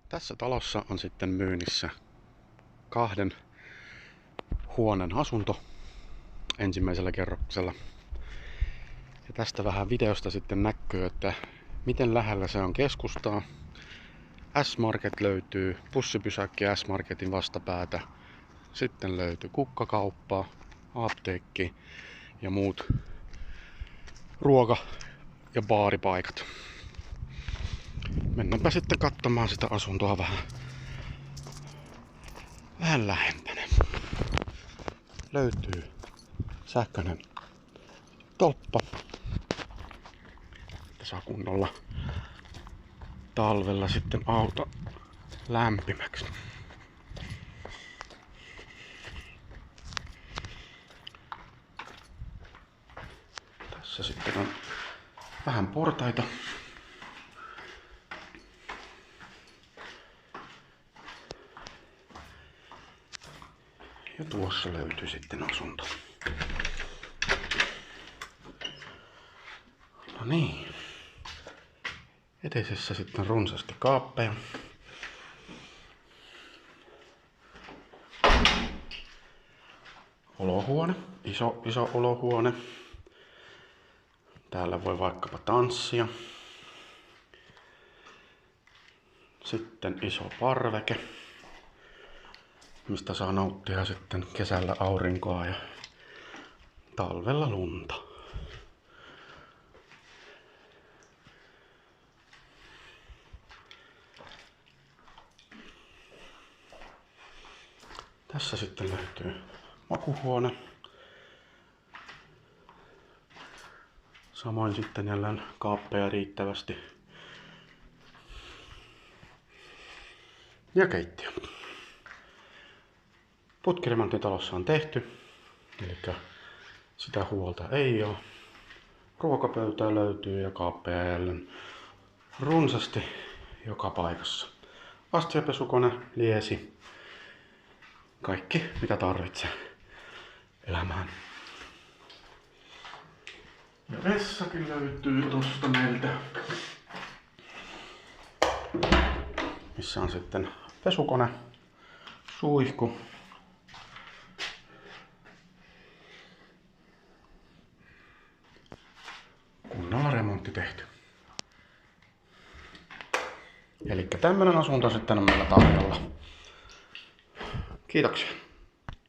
Tässä talossa on sitten myynnissä 2 huoneen asunto ensimmäisellä kerroksella. Ja tästä vähän videosta sitten näkyy, että miten lähellä se on keskustaa. S-Market löytyy, bussipysäkki S-Marketin vastapäätä. Sitten löytyy kukkakauppa, apteekki ja muut ruoka- ja baaripaikat. Mennäänpä sitten katsomaan sitä asuntoa vähän lähempänä. Löytyy sähköinen tolppa. Saa kunnolla talvella sitten auto lämpimäksi. Tässä sitten on vähän portaita. Ja tuossa löytyy sitten asunto. No niin. Eteisessä sitten runsaasti kaappeja. Olohuone, iso olohuone. Täällä voi vaikkapa tanssia. Sitten iso parveke, mistä saa nauttia sitten kesällä aurinkoa ja talvella lunta. Tässä sitten löytyy makuuhuone. Samoin sitten jälleen kaappeja riittävästi. Ja keittiö. Putkiremontti talossa on tehty, eli sitä huolta ei ole. Ruokapöytää löytyy ja kaappeja jälleen runsasti joka paikassa. Astiapesukone, liesi. Kaikki mitä tarvitsee elämään. Ja vessakin löytyy tosta meiltä. Missä on sitten pesukone, suihku. Kunnolla remontti tehty. Elikkä tämmönen asunto sitten on meillä tarjolla. Kiitoksia.